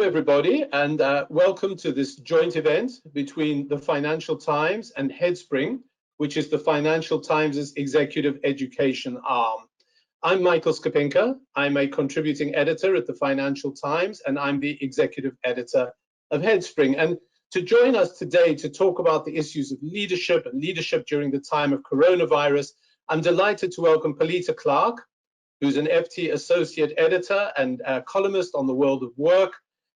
everybody, and welcome to this joint event between the Financial Times and Headspring, which is the Financial Times' executive education arm. I'm Michael Skopinka. I'm a contributing editor at the Financial Times, and I'm the executive editor of Headspring. And to join us today to talk about the issues of leadership and leadership during the time of coronavirus, I'm delighted to welcome Polita Clark, who's an FT associate editor and columnist on the world of work,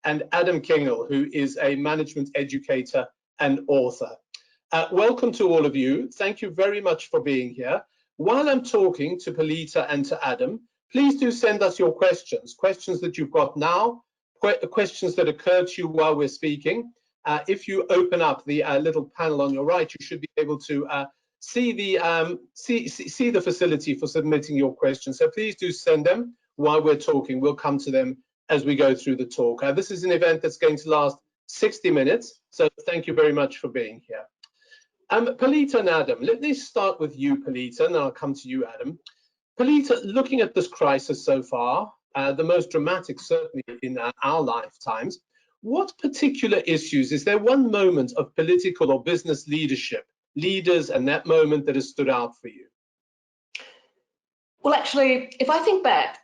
and Adam Kingle, who is a management educator and author. Welcome to all of you. Thank you very much for being here. While I'm talking to Polita and to Adam, please do send us your questions that you've got now, questions that occur to you while we're speaking. If you open up the little panel on your right, you should be able to see the facility for submitting your questions. So please do send them while we're talking. We'll come to them as we go through the talk. This is an event that's going to last 60 minutes, so thank you very much for being here. Polita and Adam, let me start with you, Polita, and I'll come to you, Adam. Polita, looking at this crisis so far, the most dramatic certainly in our lifetimes, what particular issues, is there one moment of political or business leadership, leaders and that moment that has stood out for you? Well, actually, if I think back,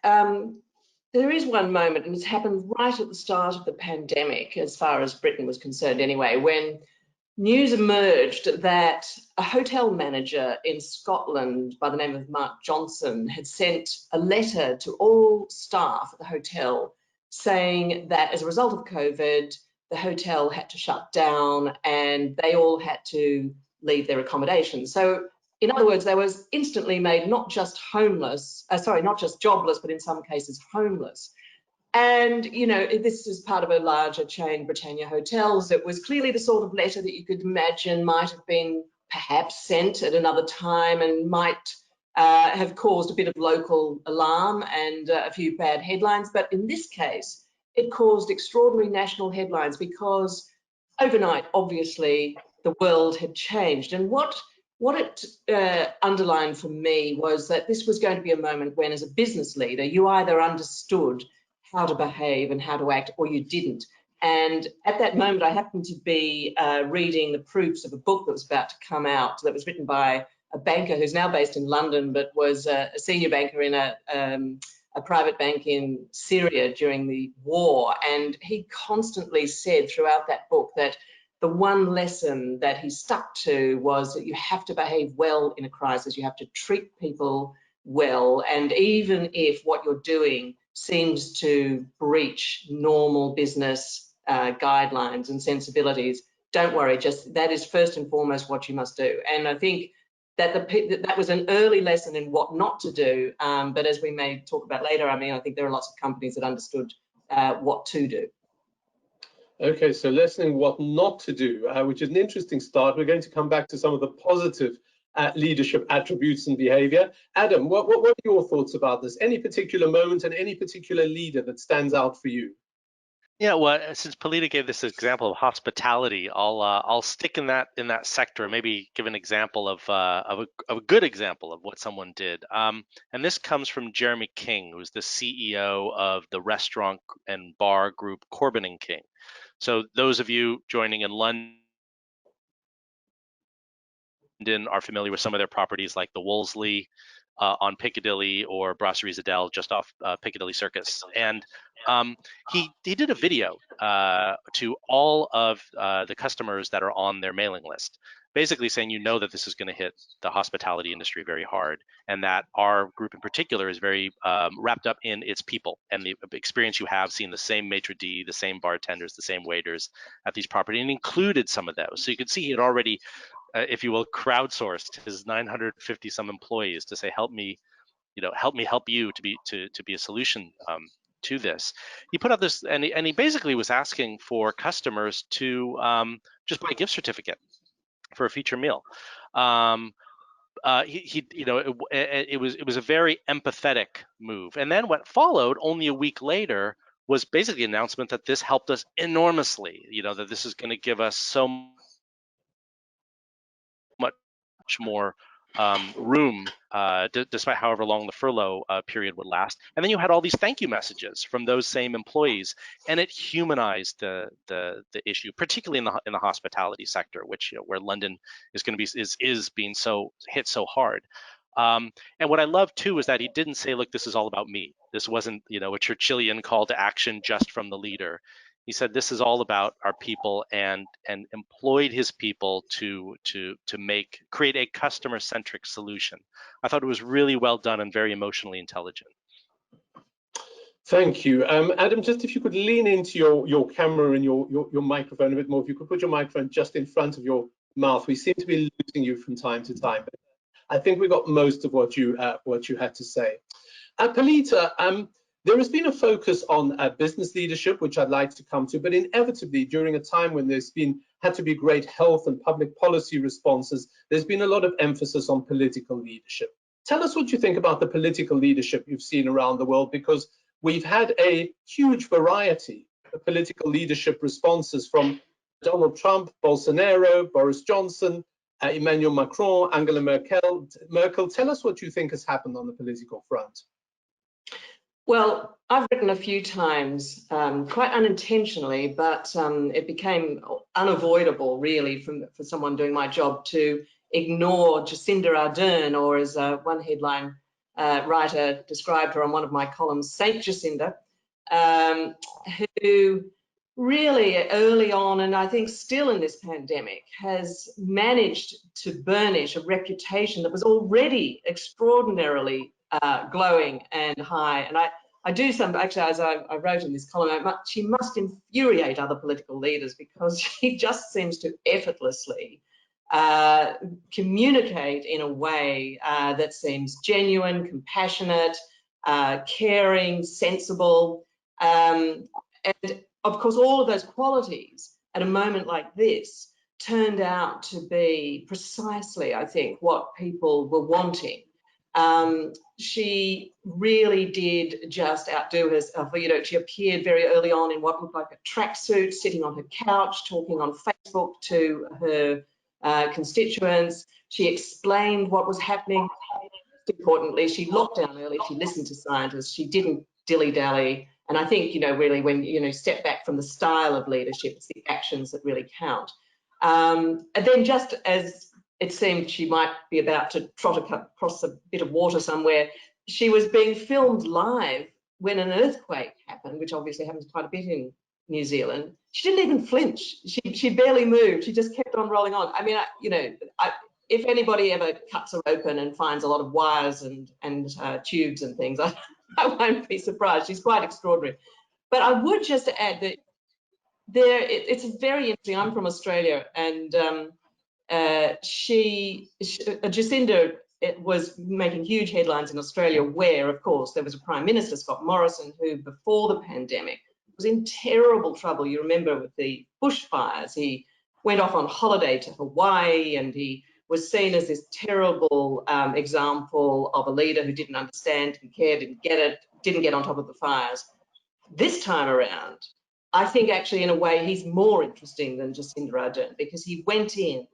there is one moment, and it's happened right at the start of the pandemic, as far as Britain was concerned anyway, when news emerged that a hotel manager in Scotland by the name of Mark Johnson had sent a letter to all staff at the hotel saying that as a result of COVID, the hotel had to shut down and they all had to leave their accommodation. So in other words, they was instantly made not just homeless, not just jobless, but in some cases homeless. And, you know, this is part of a larger chain, Britannia Hotels. It was clearly the sort of letter that you could imagine might have been perhaps sent at another time and might have caused a bit of local alarm and a few bad headlines. But in this case, it caused extraordinary national headlines because overnight, obviously, the world had changed. And what it underlined for me was that this was going to be a moment when, as a business leader, you either understood how to behave and how to act, or you didn't. And at that moment, I happened to be reading the proofs of a book that was about to come out that was written by a banker who's now based in London, but was a senior banker in a private bank in Syria during the war. And he constantly said throughout that book that the one lesson that he stuck to was that you have to behave well in a crisis. You have to treat people well. And even if what you're doing seems to breach normal business guidelines and sensibilities, don't worry, just that is first and foremost what you must do. And I think that that was an early lesson in what not to do. But as we may talk about later, I mean, I think there are lots of companies that understood what to do. Okay, so lesson what not to do, which is an interesting start. We're going to come back to some of the positive leadership attributes and behavior. Adam, what are your thoughts about this? Any particular moment and any particular leader that stands out for you? Yeah, well, since Polita gave this example of hospitality, I'll stick in that sector. Maybe give an example of a good example of what someone did. And this comes from Jeremy King, who's the CEO of the restaurant and bar group Corbin and King. So those of you joining in London are familiar with some of their properties like the Wolseley on Piccadilly or Brasserie Zadel just off Piccadilly Circus. And he did a video to all of the customers that are on their mailing list, basically saying, you know, that this is going to hit the hospitality industry very hard, and that our group in particular is very wrapped up in its people and the experience you have seeing the same maitre d', the same bartenders, the same waiters at these properties, and included some of those. So you could see he had already, if you will, crowdsourced his 950 some employees to say, help me help you to be a solution to this. He put out this, and he basically was asking for customers to just buy a gift certificate for a feature meal. It was a very empathetic move. And then what followed only a week later was basically an announcement that this helped us enormously. You know, that this is going to give us so much more room, despite however long the furlough period would last. And then you had all these thank you messages from those same employees, and it humanized the issue, particularly in the hospitality sector, which, where London is going to be is being so hit so hard. And what I love too is that he didn't say, look, this is all about me. This wasn't, a Churchillian call to action just from the leader. He said this is all about our people, and employed his people to create a customer-centric solution. I thought it was really well done and very emotionally intelligent. Thank you. Adam, just if you could lean into your camera and your microphone a bit more, if you could put your microphone just in front of your mouth. We seem to be losing you from time to time, but I think we got most of what you had to say. Palita, there has been a focus on business leadership, which I'd like to come to, but inevitably during a time when there's had to be great health and public policy responses, there's been a lot of emphasis on political leadership. Tell us what you think about the political leadership you've seen around the world, because we've had a huge variety of political leadership responses from Donald Trump, Bolsonaro, Boris Johnson, Emmanuel Macron, Angela Merkel. Tell us what you think has happened on the political front. Well, I've written a few times, quite unintentionally, but it became unavoidable, really, for someone doing my job to ignore Jacinda Ardern, or as one headline writer described her on one of my columns, Saint Jacinda, who really early on, and I think still in this pandemic, has managed to burnish a reputation that was already extraordinarily glowing and high. And I do some, actually, as I wrote in this column, she must infuriate other political leaders, because she just seems to effortlessly communicate in a way that seems genuine, compassionate, caring, sensible. And of course, all of those qualities at a moment like this turned out to be precisely, I think, what people were wanting. She really did just outdo herself. She appeared very early on in what looked like a tracksuit, sitting on her couch, talking on Facebook to her constituents. She explained what was happening. Most importantly, she locked down early. She listened to scientists. She didn't dilly-dally. And I think, really, when you step back from the style of leadership, it's the actions that really count. And then, just as it seemed she might be about to trot across a bit of water somewhere, she was being filmed live when an earthquake happened, which obviously happens quite a bit in New Zealand. She didn't even flinch. She barely moved. She just kept on rolling on. I mean, if anybody ever cuts her open and finds a lot of wires and tubes and things, I won't be surprised. She's quite extraordinary. But I would just add that it's very interesting. I'm from Australia, and Jacinda was making huge headlines in Australia, where, of course, there was a Prime Minister, Scott Morrison, who before the pandemic was in terrible trouble. You remember with the bushfires, he went off on holiday to Hawaii, and he was seen as this terrible example of a leader who didn't understand, didn't care, didn't get on top of the fires. This time around, I think actually in a way he's more interesting than Jacinda Ardern, because he went in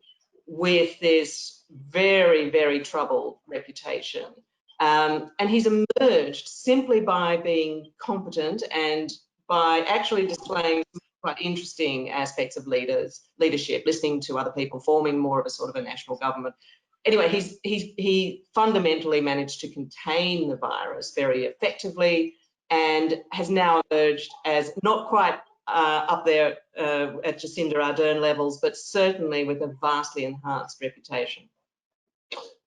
with this very, very troubled reputation. And he's emerged simply by being competent and by actually displaying quite interesting aspects of leadership, listening to other people, forming more of a sort of a national government. Anyway, he fundamentally managed to contain the virus very effectively, and has now emerged as not quite up there at Jacinda Ardern levels, but certainly with a vastly enhanced reputation.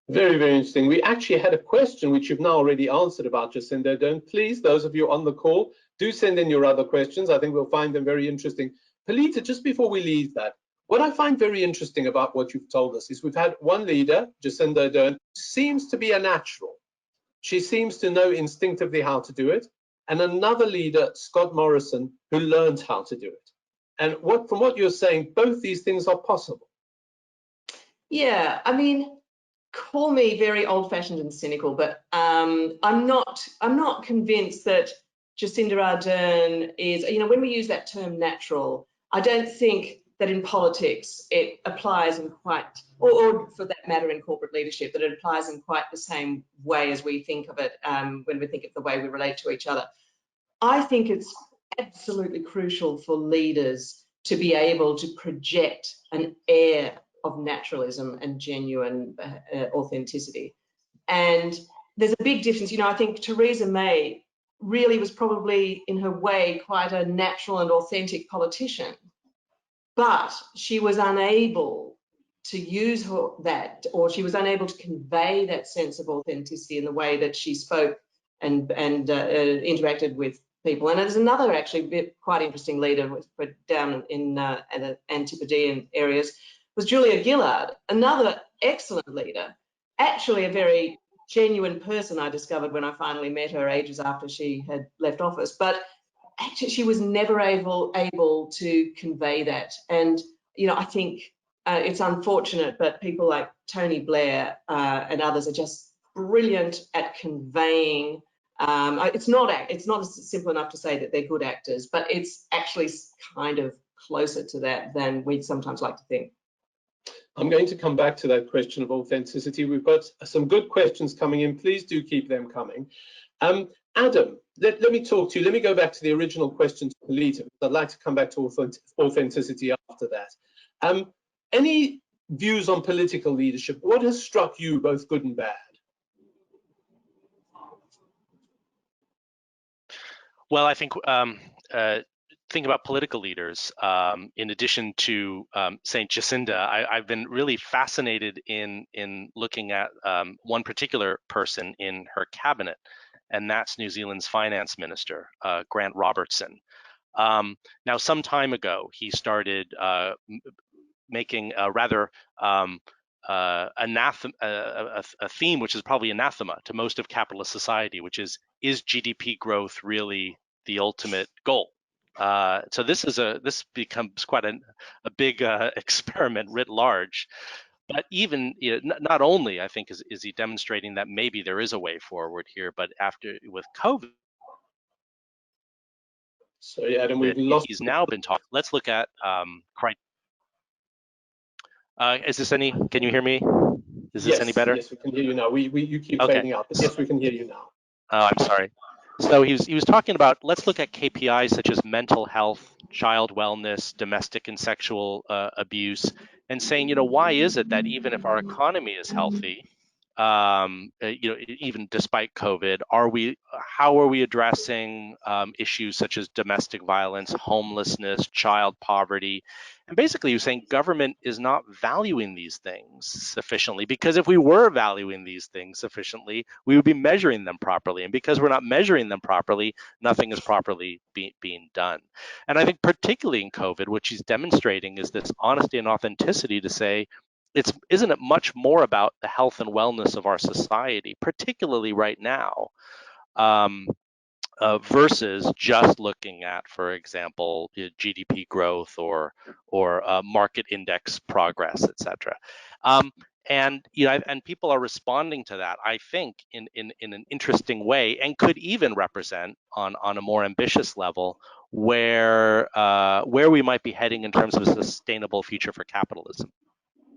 Very, very interesting. We actually had a question which you've now already answered about Jacinda Ardern. Please, those of you on the call, do send in your other questions. I think we'll find them very interesting. Palita, just before we leave that, what I find very interesting about what you've told us is we've had one leader, Jacinda Ardern, seems to be a natural. She seems to know instinctively how to do it. And another leader, Scott Morrison, who learned how to do it. And from what you're saying, both these things are possible. Yeah, I mean, call me very old-fashioned and cynical, but I'm not convinced that Jacinda Ardern is, when we use that term natural, I don't think that in politics it applies in quite, or for that matter in corporate leadership, that it applies in quite the same way as we think of it when we think of the way we relate to each other. I think it's absolutely crucial for leaders to be able to project an air of naturalism and genuine authenticity. And there's a big difference. I think Theresa May really was probably, in her way, quite a natural and authentic politician. But she was unable to use that, or she was unable to convey that sense of authenticity in the way that she spoke and interacted with people. And there's another actually quite interesting leader down in the Antipodean areas was Julia Gillard, another excellent leader, actually a very genuine person, I discovered when I finally met her ages after she had left office. But actually, she was never able to convey that. And, I think it's unfortunate, but people like Tony Blair and others are just brilliant at conveying. It's not simple enough to say that they're good actors, but it's actually kind of closer to that than we'd sometimes like to think. I'm going to come back to that question of authenticity. We've got some good questions coming in. Please do keep them coming. Adam, let me talk to you. Let me go back to the original question to Polita. I'd like to come back to authenticity after that. Any views on political leadership? What has struck you, both good and bad? Well, I think think about political leaders. In addition to Saint Jacinda, I've been really fascinated in looking at one particular person in her cabinet, and that's New Zealand's finance minister, Grant Robertson. Now, some time ago, he started making a rather a theme which is probably anathema to most of capitalist society, which is GDP growth really the ultimate goal? So this becomes quite a big experiment writ large. But even not only I think is he demonstrating that maybe there is a way forward here, but with COVID. Sorry, Adam, we've lost. He's now been talking. Let's look at is this any? Can you hear me? Is this any better? Yes, we can hear you now. You keep fading out, but yes, we can hear you now. Oh, I'm sorry. So he was talking about, let's look at KPIs such as mental health, child wellness, domestic and sexual abuse, and saying, why is it that even if our economy is healthy, even despite COVID, how are we addressing issues such as domestic violence, homelessness, child poverty? And basically, you're saying government is not valuing these things sufficiently, because if we were valuing these things sufficiently, we would be measuring them properly. And because we're not measuring them properly, nothing is properly being done. And I think particularly in COVID, what she's demonstrating is this honesty and authenticity to say, isn't it much more about the health and wellness of our society, particularly right now, versus just looking at, for example, GDP growth or market index progress, etc. And people are responding to that, I think, in an interesting way, and could even represent on a more ambitious level where we might be heading in terms of a sustainable future for capitalism.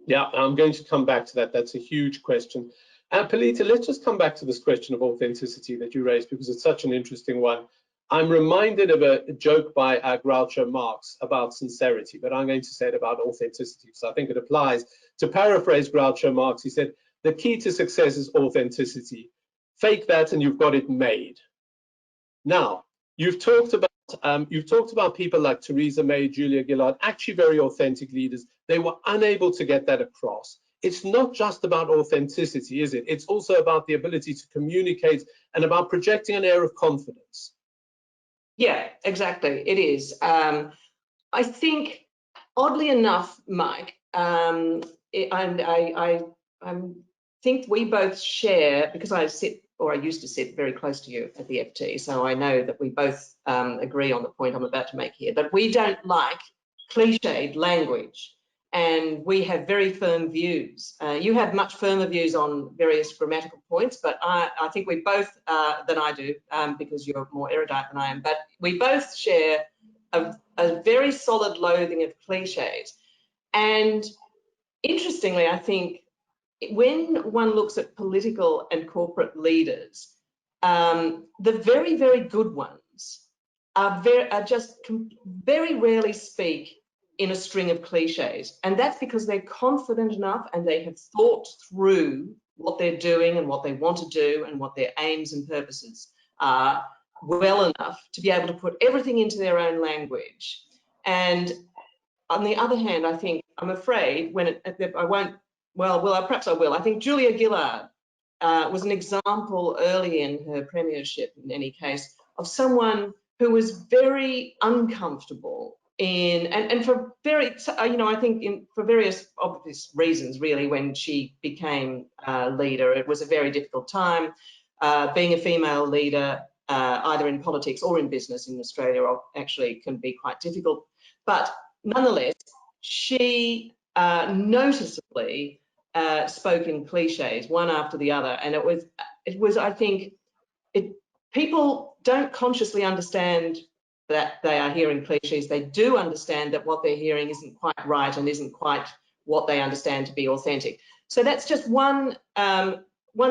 Yeah, I'm going to come back to that. That's a huge question. Polita, let's just come back to this question of authenticity that you raised, because it's such an interesting one. I'm reminded of a joke by Groucho Marx about sincerity, but I'm going to say it about authenticity. So I think it applies. To paraphrase Groucho Marx, he said, the key to success is authenticity. Fake that and you've got it made. Now, you've talked about people like Theresa May, Julia Gillard, actually very authentic leaders. They were unable to get that across. It's not just about authenticity, is it? It's also about the ability to communicate and about projecting an air of confidence. Yeah, exactly. It is. I think, oddly enough, Mike, I think we both share, because I used to sit very close to you at the FT, so I know that we both agree on the point I'm about to make here, that we don't like cliched language, and we have very firm views. You have much firmer views on various grammatical points, but I think we both, than I do, because you're more erudite than I am, but we both share a very solid loathing of cliches. And interestingly, I think when one looks at political and corporate leaders, the very, very good ones are just very rarely speak in a string of cliches. And that's because they're confident enough and they have thought through what they're doing and what they want to do and what their aims and purposes are well enough to be able to put everything into their own language. And on the other hand, I think, I'm afraid, perhaps I will. I think Julia Gillard was an example early in her premiership, in any case, of someone who was very uncomfortable and for very, I think for various obvious reasons, really, when she became leader. It was a very difficult time. Being a female leader, either in politics or in business in Australia, actually can be quite difficult. But nonetheless, she noticeably spoke in cliches, one after the other, and it was I think, people don't consciously understand that they are hearing cliches. They do understand that what they're hearing isn't quite right and isn't quite what they understand to be authentic. So that's just one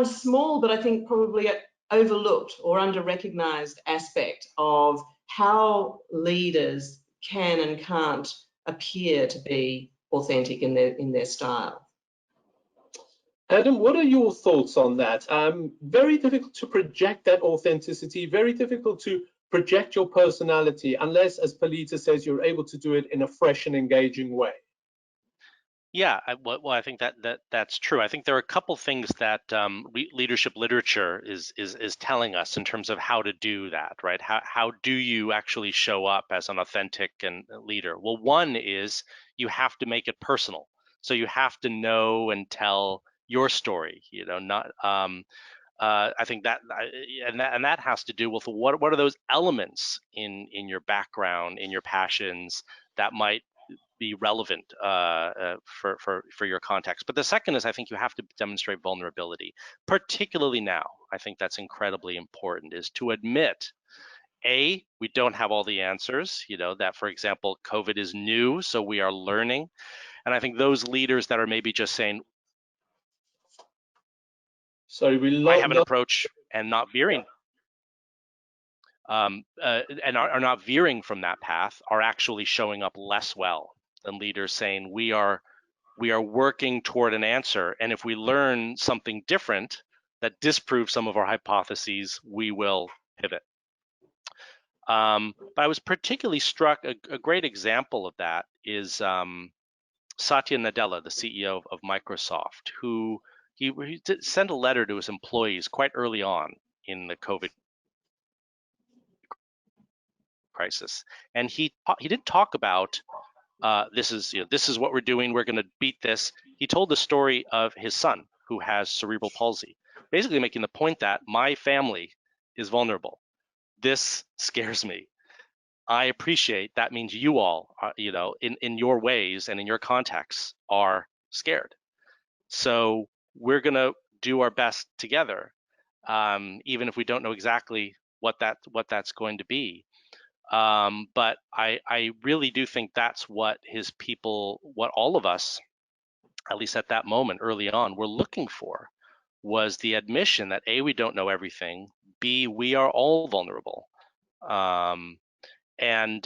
small, but I think probably overlooked or under-recognized aspect of how leaders can and can't appear to be authentic in their style. Adam, what are your thoughts on that? Very difficult to project that authenticity, very difficult to project your personality unless, as Palita says, you're able to do it in a fresh and engaging way. Yeah, I think that's true. I think there are a couple things that leadership literature is telling us in terms of how to do that, right? How do you actually show up as an authentic and leader? Well, one is you have to make it personal. So you have to know and tell your story. Not. I think that has to do with what are those elements in your background, in your passions that might be relevant for your context. But the second is, I think you have to demonstrate vulnerability, particularly now. I think that's incredibly important, is to admit, we don't have all the answers, that, for example, COVID is new, so we are learning. And I think those leaders that are maybe just saying, I have an approach and not veering, and are not veering from that path, are actually showing up less well than leaders saying we are working toward an answer, and if we learn something different that disproves some of our hypotheses, we will pivot. But I was particularly struck, a great example of that is Satya Nadella, the CEO of Microsoft, who he sent a letter to his employees quite early on in the COVID crisis, and he didn't talk about this is what we're doing, we're going to beat this. He told the story of his son who has cerebral palsy, basically making the point that my family is vulnerable. This scares me. I appreciate that means you all are, in your ways and in your contexts, are scared. So we're going to do our best together, even if we don't know exactly what that's going to be. But I really do think that's what his people, what all of us, at least at that moment early on, were looking for, was the admission that A, we don't know everything, B, we are all vulnerable. And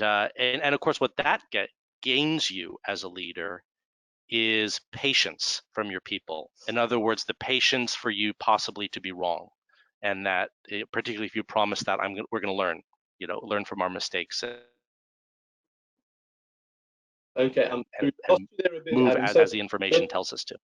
of course, what that gains you as a leader is patience from your people. In other words, the patience for you possibly to be wrong, and that particularly if you promise that we're going to learn. Learn from our mistakes. Okay, and move as the information tells us to.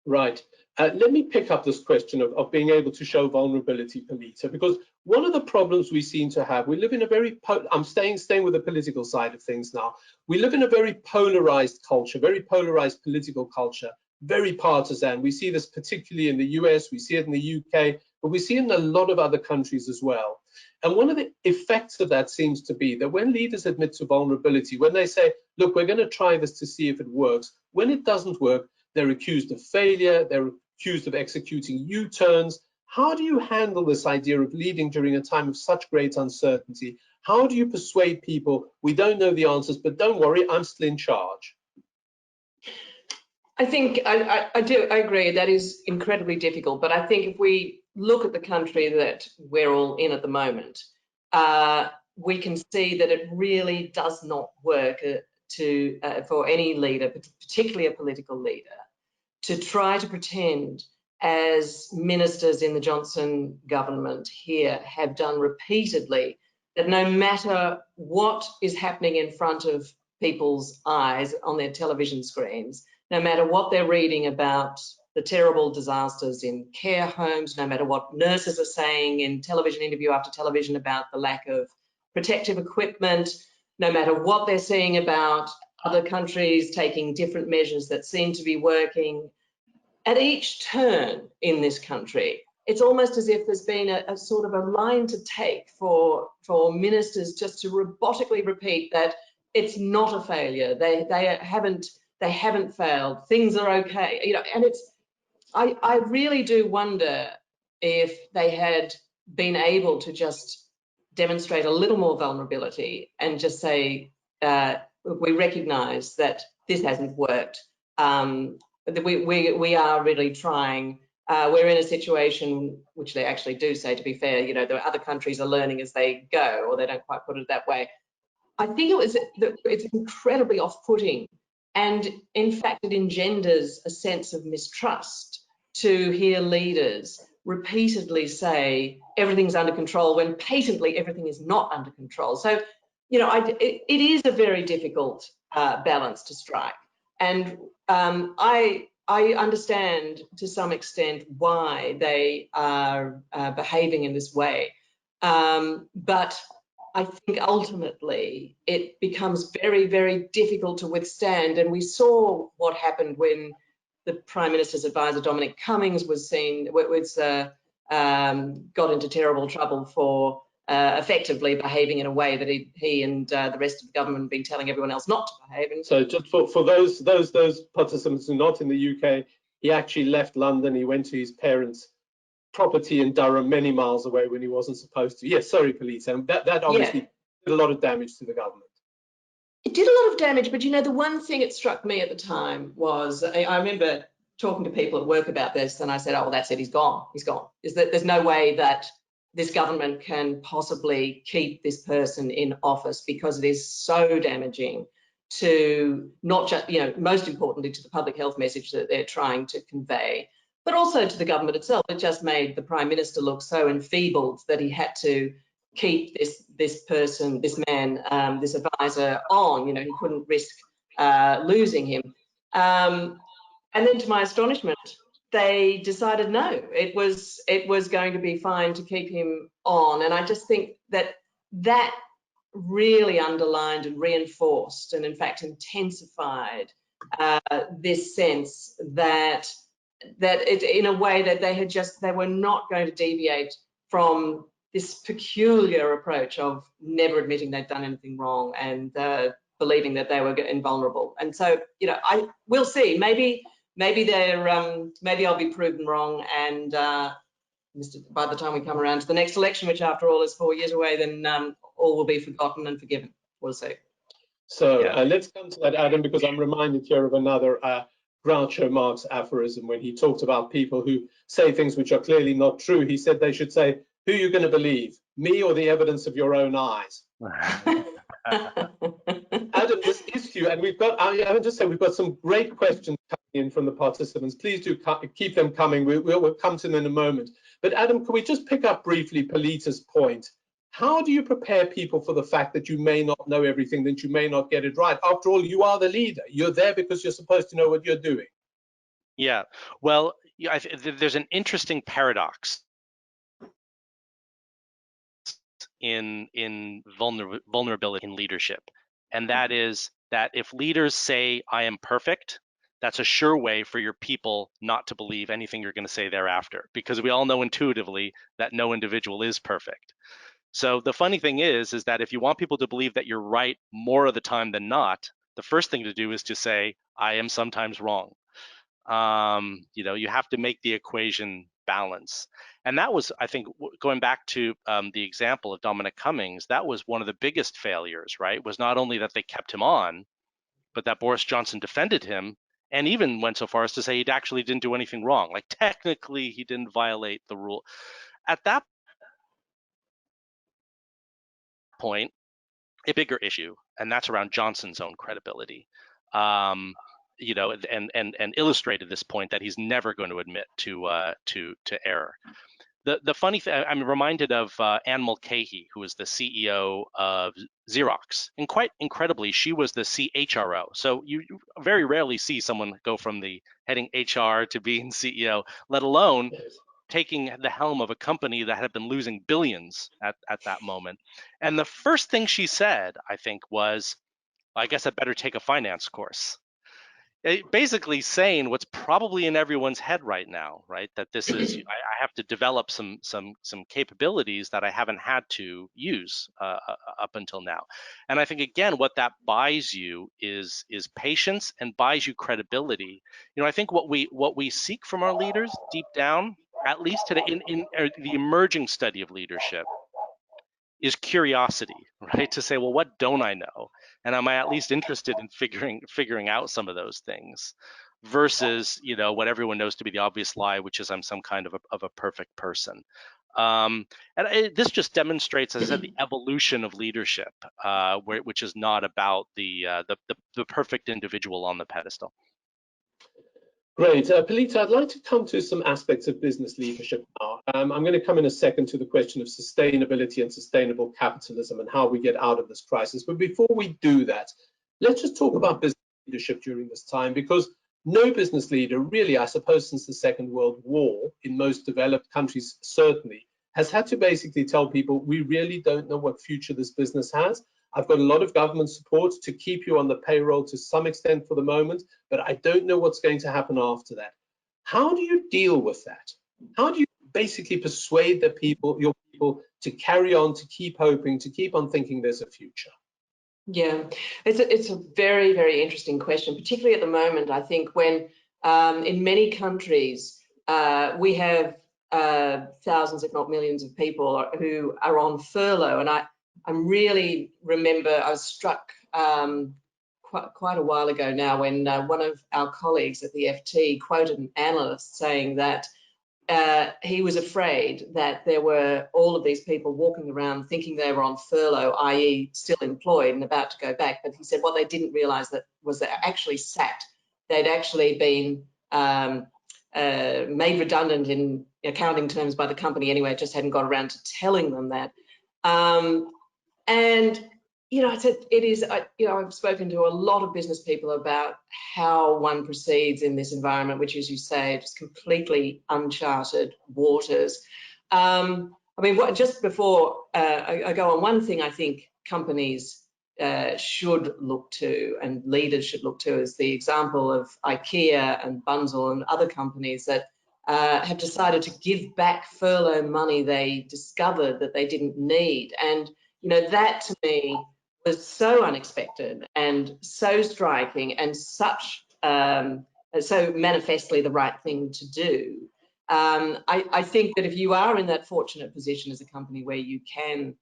Right. Let me pick up this question of being able to show vulnerability, Palita, because one of the problems we seem to have, we live in a very, I'm staying with the political side of things now. We live in a very polarized culture, very polarized political culture, very partisan. We see this particularly in the US, we see it in the UK, but we see it in a lot of other countries as well. And one of the effects of that seems to be that when leaders admit to vulnerability, when they say, look, we're going to try this to see if it works, when it doesn't work, they're accused of failure, they're accused of executing U-turns. How do you handle this idea of leading during a time of such great uncertainty? How do you persuade people, we don't know the answers, but don't worry, I'm still in charge? I think I agree that is incredibly difficult, but I think if we look at the country that we're all in at the moment, we can see that it really does not work for any leader, particularly a political leader, to try to pretend, as ministers in the Johnson government here have done repeatedly, that no matter what is happening in front of people's eyes on their television screens, no matter what they're reading about the terrible disasters in care homes, no matter what nurses are saying in television interview after television about the lack of protective equipment, no matter what they're seeing about other countries taking different measures that seem to be working, at each turn in this country, it's almost as if there's been a sort of a line to take for ministers just to robotically repeat that it's not a failure. They haven't failed. Things are okay. You know, and I really do wonder if they had been able to just demonstrate a little more vulnerability and just say, we recognise that this hasn't worked. We are really trying. We're in a situation which they actually do say, to be fair, you know, the other countries are learning as they go, or they don't quite put it that way. I think it's incredibly off-putting, and in fact it engenders a sense of mistrust to hear leaders repeatedly say everything's under control when patently everything is not under control. So, you know, it is a very difficult balance to strike, and I understand to some extent why they are behaving in this way, but I think ultimately it becomes very, very difficult to withstand. And we saw what happened when the Prime Minister's advisor, Dominic Cummings, got into terrible trouble for effectively behaving in a way that he and the rest of the government have been telling everyone else not to behave. And so just for those participants who are not in the UK, he actually left London. He went to his parents' property in Durham, many miles away, when he wasn't supposed to. Yes, sorry, police. And that obviously did a lot of damage to the government. It did a lot of damage, but you know, the one thing that struck me at the time was, I remember talking to people at work about this, and I said, oh, well, that's it, he's gone. He's gone. There's no way that this government can possibly keep this person in office, because it is so damaging to not just, you know, most importantly to the public health message that they're trying to convey, but also to the government itself. It just made the Prime Minister look so enfeebled that he had to keep this person, this man, this advisor on. You know, he couldn't risk losing him. And then, to my astonishment, they decided no, it was going to be fine to keep him on. And I just think that really underlined and reinforced, and in fact intensified, this sense that it, in a way that they were not going to deviate from this peculiar approach of never admitting they'd done anything wrong and believing that they were invulnerable. And so, you know, we'll see. Maybe I'll be proven wrong, and by the time we come around to the next election, which after all is 4 years away, then all will be forgotten and forgiven. We'll see. So let's come to that, Adam, because I'm reminded here of another Groucho Marx aphorism when he talked about people who say things which are clearly not true. He said they should say, who are you going to believe, me or the evidence of your own eyes? Adam, this is you, and we've got, I haven't just said, we've got some great questions coming in from the participants. Please do keep them coming. We'll come to them in a moment. But Adam, can we just pick up briefly Polita's point? How do you prepare people for the fact that you may not know everything, that you may not get it right? After all, you are the leader. You're there because you're supposed to know what you're doing. Yeah, well, there's an interesting paradox in vulnerability in leadership, and that is that if leaders say, I am perfect, that's a sure way for your people not to believe anything you're going to say thereafter, because we all know intuitively that no individual is perfect. So the funny thing is that if you want people to believe that you're right more of the time than not, the first thing to do is to say, I am sometimes wrong. You know, you have to make the equation balance. And that was, I think, going back to the example of Dominic Cummings, that was one of the biggest failures, right? Was not only that they kept him on, but that Boris Johnson defended him and even went so far as to say he actually didn't do anything wrong. Like technically he didn't violate the rule. At that point, a bigger issue, and that's around Johnson's own credibility. You know, and illustrated this point that he's never going to admit to error. The funny thing, I'm reminded of Anne Mulcahy, who was the CEO of Xerox, and quite incredibly, she was the CHRO. So you very rarely see someone go from the heading HR to being CEO, let alone taking the helm of a company that had been losing billions at that moment. And the first thing she said, I think, was, I guess I better take a finance course. Basically saying what's probably in everyone's head right now, right? That this is, I have to develop some capabilities that I haven't had to use up until now. And I think, again, what that buys you is patience and buys you credibility. You know, I think what we seek from our leaders deep down, at least today in the emerging study of leadership, is curiosity, right? To say, well, what don't I know? And am I at least interested in figuring out some of those things versus, you know, what everyone knows to be the obvious lie, which is I'm some kind of a perfect person. This just demonstrates, as I said, the evolution of leadership, which is not about the perfect individual on the pedestal. Great. Pelita, I'd like to come to some aspects of business leadership now. I'm going to come in a second to the question of sustainability and sustainable capitalism and how we get out of this crisis. But before we do that, let's just talk about business leadership during this time, because no business leader really, I suppose, since the Second World War, in most developed countries certainly, has had to basically tell people, we really don't know what future this business has. I've got a lot of government support to keep you on the payroll to some extent for the moment, but I don't know what's going to happen after that. How do you deal with that? How do you basically persuade the people, your people, to carry on, to keep hoping, to keep on thinking there's a future? Yeah, it's a very, very interesting question, particularly at the moment. I think when in many countries we have thousands, if not millions, of people who are on furlough, and I really remember I was struck quite a while ago now when one of our colleagues at the FT quoted an analyst saying that he was afraid that there were all of these people walking around thinking they were on furlough, i.e. still employed and about to go back. But he said what they didn't realize was they're actually sacked. They'd actually been made redundant in accounting terms by the company anyway, just hadn't got around to telling them that. And, you know, it is, you know, I've spoken to a lot of business people about how one proceeds in this environment, which, as you say, is completely uncharted waters. I mean, just before I go on, one thing I think companies should look to and leaders should look to is the example of IKEA and Bunzl and other companies that have decided to give back furlough money they discovered that they didn't need. And you know, that to me was so unexpected and so striking and such so manifestly the right thing to do. I think that if you are in that fortunate position as a company where you can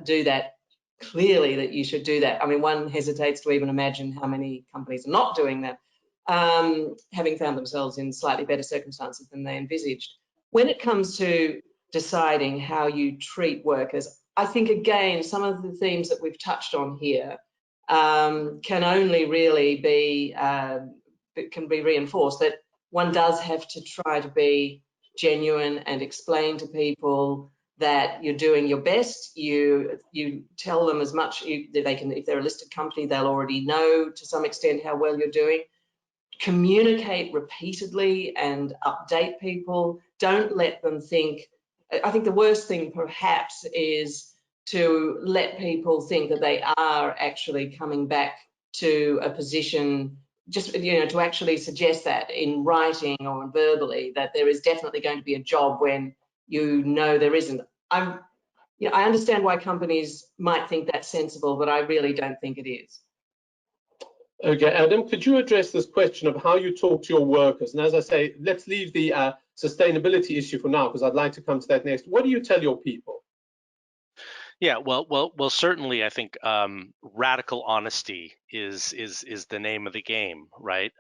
do that, clearly that you should do that. I mean, one hesitates to even imagine how many companies are not doing that, having found themselves in slightly better circumstances than they envisaged. When it comes to deciding how you treat workers, I think, again, some of the themes that we've touched on here can only really be, can be reinforced, that one does have to try to be genuine and explain to people that you're doing your best. You tell them as much, they can, if they're a listed company, they'll already know to some extent how well you're doing. Communicate repeatedly and update people. Don't let them think, I think the worst thing perhaps is to let people think that they are actually coming back to a position, just, you know, to actually suggest that in writing or verbally that there is definitely going to be a job when you know there isn't. You know, I understand why companies might think that's sensible, but I really don't think it is. Okay, Adam, could you address this question of how you talk to your workers? And as I say, let's leave the sustainability issue for now, because I'd like to come to that next. What do you tell your people? Yeah, well. Certainly, I think radical honesty is the name of the game, right?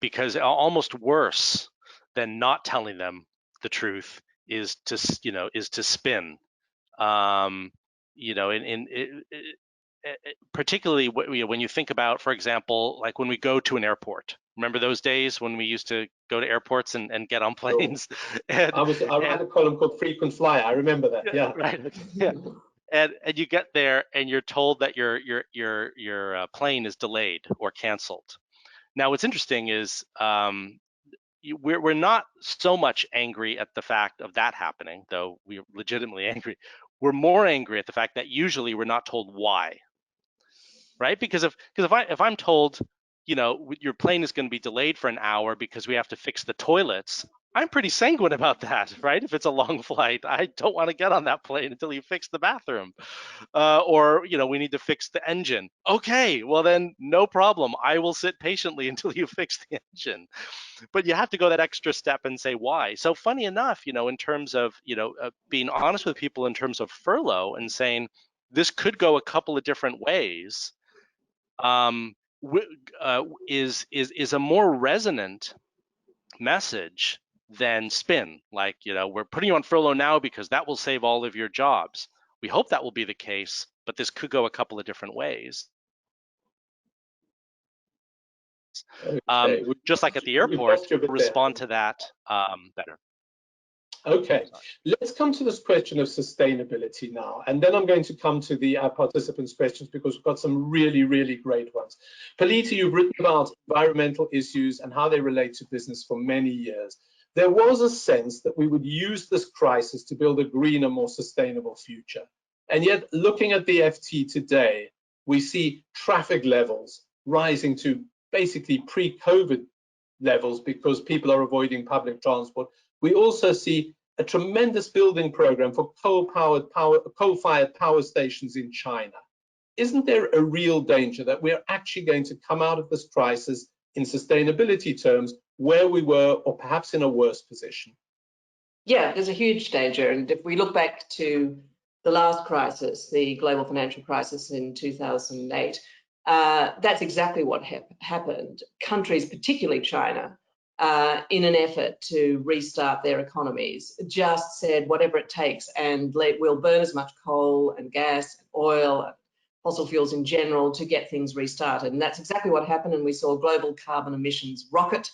Because almost worse than not telling them the truth is to spin. Particularly when you think about, for example, like when we go to an airport. Remember those days when we used to go to airports and get on planes? I write a column called Frequent Flyer. I remember that. Yeah. Right. Yeah. And you get there and you're told that your plane is delayed or canceled. Now, what's interesting is we're not so much angry at the fact of that happening, though we're legitimately angry. We're more angry at the fact that usually we're not told why, right? Because if I'm told, your plane is going to be delayed for an hour because we have to fix the toilets, I'm pretty sanguine about that, right? If it's a long flight, I don't want to get on that plane until you fix the bathroom. Or, we need to fix the engine. Okay, well then, no problem. I will sit patiently until you fix the engine. But you have to go that extra step and say why. So funny enough, in terms of, being honest with people in terms of furlough and saying, this could go a couple of different ways, is a more resonant message than spin. Like, we're putting you on furlough now because that will save all of your jobs. We hope that will be the case, but this could go a couple of different ways. Okay. Just like at the airport, respond to that better. Okay, let's come to this question of sustainability now, and then I'm going to come to the participants' questions because we've got some really, really great ones. Palita, you've written about environmental issues and how they relate to business for many years. There was a sense that we would use this crisis to build a greener, more sustainable future. And yet, looking at the FT today, we see traffic levels rising to basically pre-COVID levels because people are avoiding public transport. We also see a tremendous building program for coal-fired power stations in China. Isn't there a real danger that we're actually going to come out of this crisis in sustainability terms where we were, or perhaps in a worse position? Yeah, there's a huge danger. And if we look back to the last crisis, the global financial crisis in 2008, that's exactly what happened. Countries, particularly China, in an effort to restart their economies, just said whatever it takes, and we'll burn as much coal and gas, and oil, and fossil fuels in general to get things restarted. And that's exactly what happened. And we saw global carbon emissions rocket.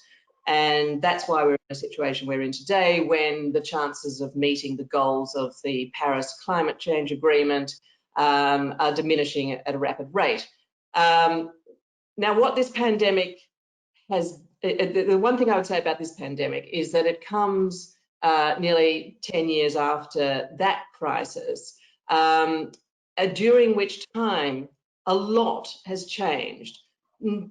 And that's why we're in a situation we're in today, when the chances of meeting the goals of the Paris Climate Change Agreement are diminishing at a rapid rate. Now, what this pandemic has, the one thing I would say about this pandemic is that it comes nearly 10 years after that crisis, during which time a lot has changed.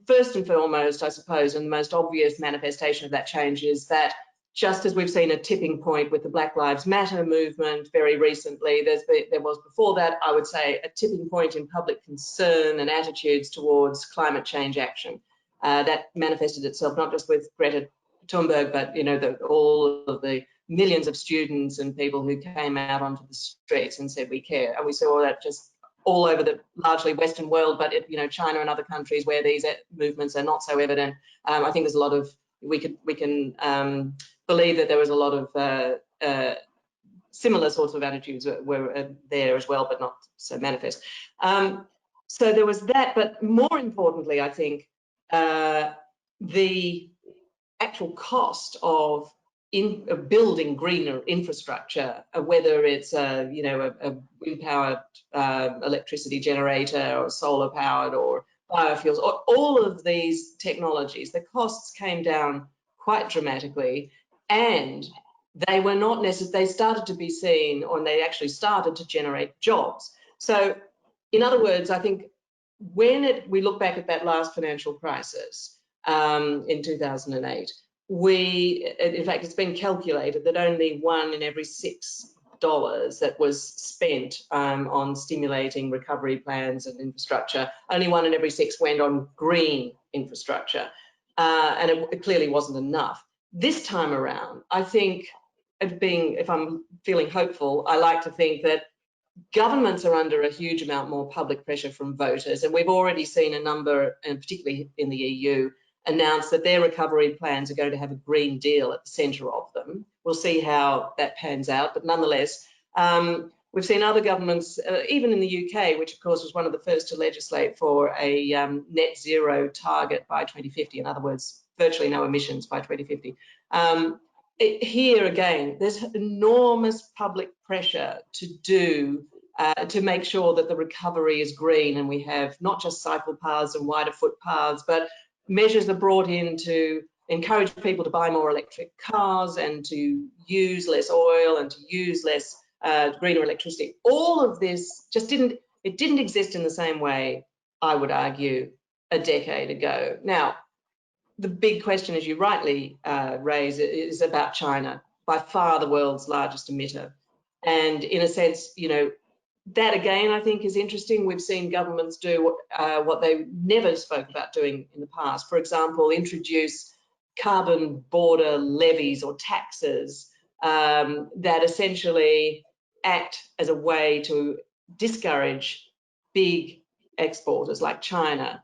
First and foremost, I suppose, and the most obvious manifestation of that change is that just as we've seen a tipping point with the Black Lives Matter movement very recently, there was before that, I would say, a tipping point in public concern and attitudes towards climate change action. That manifested itself not just with Greta Thunberg, but all of the millions of students and people who came out onto the streets and said we care. And we saw that just all over the largely Western world, but China and other countries where these movements are not so evident. I think there's a lot of, we can believe that there was a lot of similar sorts of attitudes were there as well, but not so manifest. So there was that, but more importantly, I think the actual cost of building greener infrastructure, whether it's a wind-powered electricity generator or solar-powered or biofuels, or all of these technologies, the costs came down quite dramatically, and they were not necessarily, they started to be seen, or they actually started to generate jobs. So, in other words, I think when we look back at that last financial crisis in 2008, in fact, it's been calculated that only $1 in every $6 that was spent on stimulating recovery plans and infrastructure, only $1 in every 6 went on green infrastructure, and it clearly wasn't enough. This time around, I think, if I'm feeling hopeful, I like to think that governments are under a huge amount more public pressure from voters, and we've already seen a number, and particularly in the EU, announce that their recovery plans are going to have a Green Deal at the centre of them. We'll see how that pans out, but nonetheless, we've seen other governments, even in the UK, which of course was one of the first to legislate for a net zero target by 2050. In other words, virtually no emissions by 2050. Here again, there's enormous public pressure to make sure that the recovery is green, and we have not just cycle paths and wider footpaths, but measures are brought in to encourage people to buy more electric cars and to use less oil and to use less greener electricity. All of this just didn't exist in the same way, I would argue, a decade ago. Now, the big question, as you rightly raise, is about China, by far the world's largest emitter. And in a sense, you know, that again, I think is interesting. We've seen governments do what they never spoke about doing in the past. For example, introduce carbon border levies or taxes that essentially act as a way to discourage big exporters like China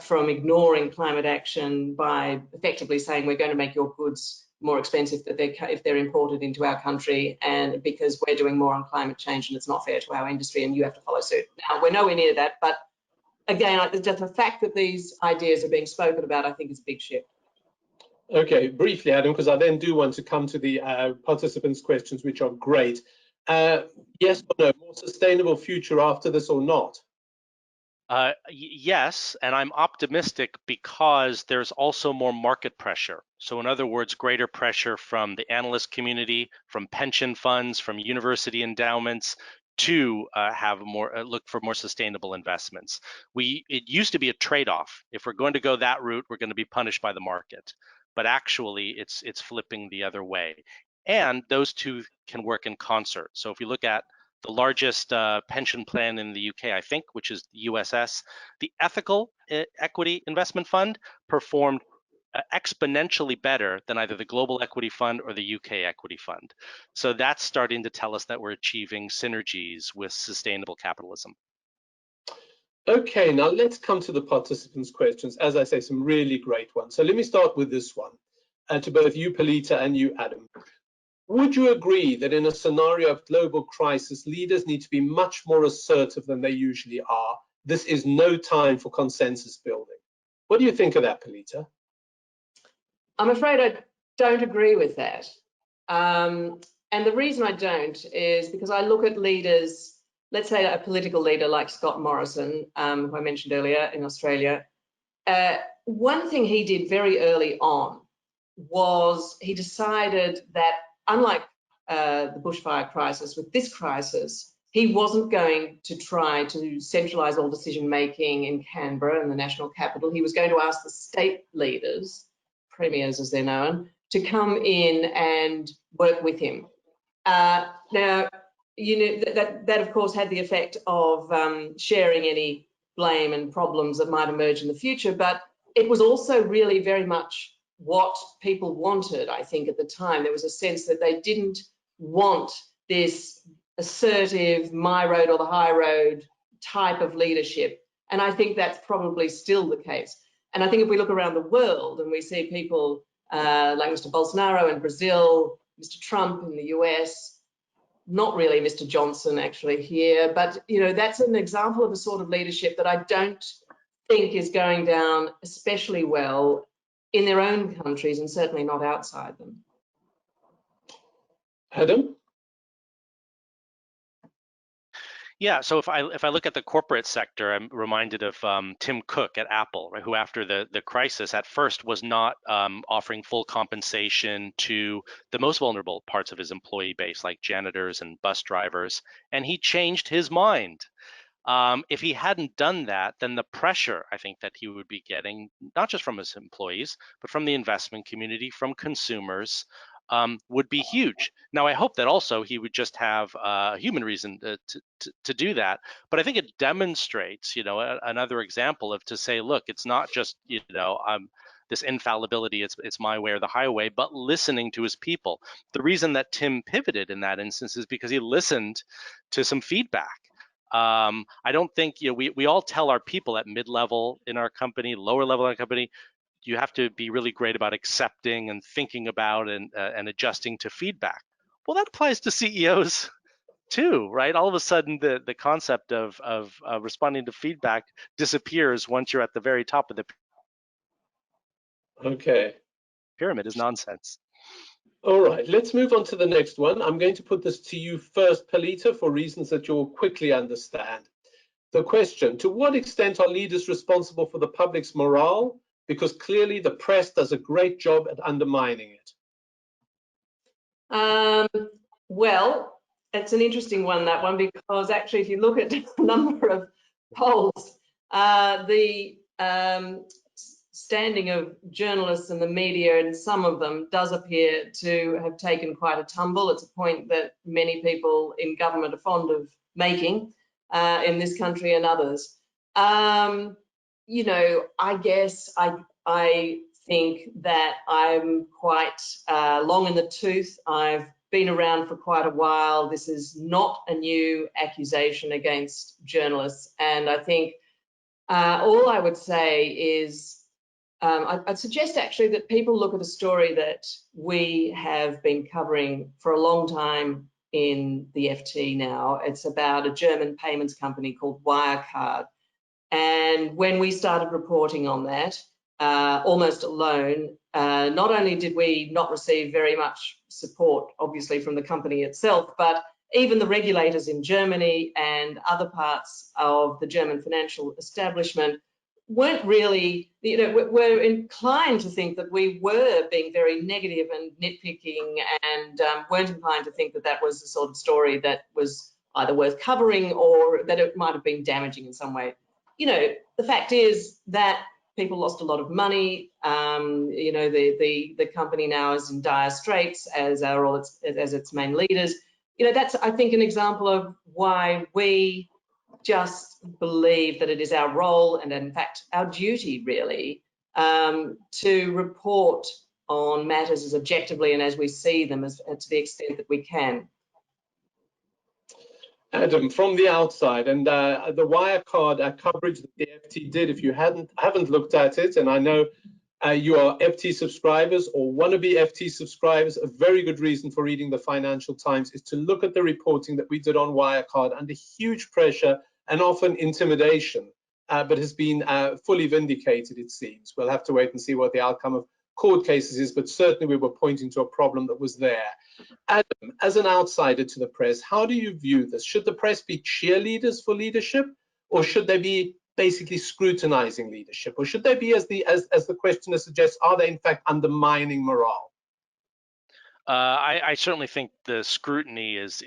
from ignoring climate action by effectively saying we're going to make your goods more expensive if they're imported into our country, and because we're doing more on climate change and it's not fair to our industry and you have to follow suit. Now, we're nowhere near that, but again, just the fact that these ideas are being spoken about, I think, is a big shift. Okay, briefly, Adam, because I then do want to come to the participants' questions, which are great. Yes or no, more sustainable future after this or not? Yes, and I'm optimistic because there's also more market pressure. So in other words, greater pressure from the analyst community, from pension funds, from university endowments to have look for more sustainable investments. It used to be a trade-off. If we're going to go that route, we're going to be punished by the market. But actually, it's flipping the other way. And those two can work in concert. So if you look at the largest pension plan in the UK, I think, which is the USS, the Ethical Equity Investment Fund performed exponentially better than either the Global Equity Fund or the UK Equity Fund. So that's starting to tell us that we're achieving synergies with sustainable capitalism. Okay, now let's come to the participants' questions. As I say, some really great ones. So let me start with this one, to both you, Pelita, and you, Adam. Would you agree that in a scenario of global crisis, leaders need to be much more assertive than they usually are? This is no time for consensus building. What do you think of that, Pelita? I'm afraid I don't agree with that. And the reason I don't is because I look at leaders, let's say a political leader like Scott Morrison, who I mentioned earlier in Australia. One thing he did very early on was he decided that, unlike the bushfire crisis, with this crisis, he wasn't going to try to centralise all decision-making in Canberra, in the national capital. He was going to ask the state leaders, premiers as they're known, to come in and work with him. Now, you know, that of course had the effect of sharing any blame and problems that might emerge in the future, but it was also really very much what people wanted, I think, at the time. There was a sense that they didn't want this assertive, my road or the high road type of leadership. And I think that's probably still the case. And I think if we look around the world and we see people like Mr. Bolsonaro in Brazil, Mr. Trump in the US, not really Mr. Johnson actually here, but you know, that's an example of the sort of leadership that I don't think is going down especially well in their own countries and certainly not outside them. Adam? Yeah, so if I look at the corporate sector, I'm reminded of Tim Cook at Apple, right, who after the crisis at first was not offering full compensation to the most vulnerable parts of his employee base, like janitors and bus drivers, and he changed his mind. If he hadn't done that, then the pressure I think that he would be getting, not just from his employees, but from the investment community, from consumers, would be huge. Now, I hope that also he would just have a human reason to do that. But I think it demonstrates, you know, another example of to say, look, it's not just, you know, this infallibility, it's my way or the highway, but listening to his people. The reason that Tim pivoted in that instance is because he listened to some feedback. I don't think, we all tell our people at mid-level in our company, lower level in our company, you have to be really great about accepting and thinking about and adjusting to feedback. Well, that applies to CEOs too, right? All of a sudden, the concept of responding to feedback disappears once you're at the very top of the pyramid. Is nonsense. All right, let's move on to the next one. I'm going to put this to you first, Palita, for reasons that you'll quickly understand. The question: to what extent are leaders responsible for the public's morale? Because clearly the press does a great job at undermining it. Well, it's an interesting one, that one, because actually if you look at a number of polls, the standing of journalists and the media in some of them does appear to have taken quite a tumble. It's a point that many people in government are fond of making in this country and others. You know, I guess I think that I'm quite long in the tooth. I've been around for quite a while. This is not a new accusation against journalists, and I think all I would say is I'd suggest actually that people look at a story that we have been covering for a long time in the FT now. It's about a German payments company called Wirecard. And when we started reporting on that, almost alone, not only did we not receive very much support, obviously, from the company itself, but even the regulators in Germany and other parts of the German financial establishment weren't really, you know, were inclined to think that we were being very negative and nitpicking, and weren't inclined to think that that was the sort of story that was either worth covering or that it might have been damaging in some way. You know, the fact is that people lost a lot of money. You know, the company now is in dire straits, as are all its main leaders. You know, that's, I think, an example of why we just believe that it is our role and, in fact, our duty, really, to report on matters as objectively and as we see them, as to the extent that we can. Adam, from the outside, and the Wirecard coverage that the FT did, if you haven't looked at it, and I know you are FT subscribers or wannabe FT subscribers, a very good reason for reading the Financial Times is to look at the reporting that we did on Wirecard under huge pressure and often intimidation, but has been fully vindicated, it seems. We'll have to wait and see what the outcome of court cases is, but certainly we were pointing to a problem that was there. Adam, as an outsider to the press, how do you view this? Should the press be cheerleaders for leadership, or should they be basically scrutinizing leadership, or should they be, as the questioner suggests, are they in fact undermining morale? I certainly think the scrutiny is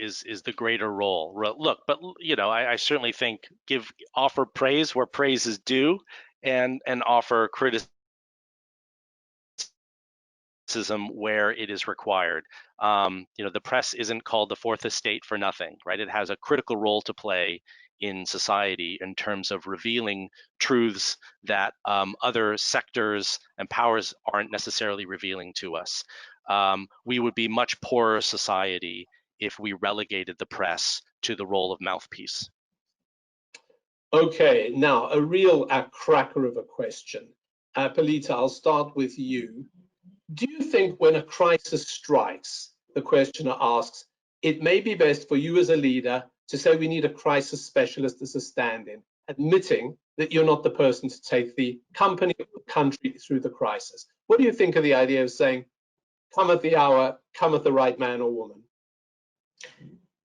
the greater role. Look, but you know, I certainly think offer praise where praise is due, and offer criticism where it is required. You know, the press isn't called the fourth estate for nothing, right? It has a critical role to play in society in terms of revealing truths that other sectors and powers aren't necessarily revealing to us. We would be much poorer society if we relegated the press to the role of mouthpiece. Okay, now a real cracker of a question. Palita, I'll start with you. Do you think when a crisis strikes, the questioner asks, it may be best for you as a leader to say we need a crisis specialist as a stand-in, admitting that you're not the person to take the company or the country through the crisis? What do you think of the idea of saying, come at the hour, come at the right man or woman?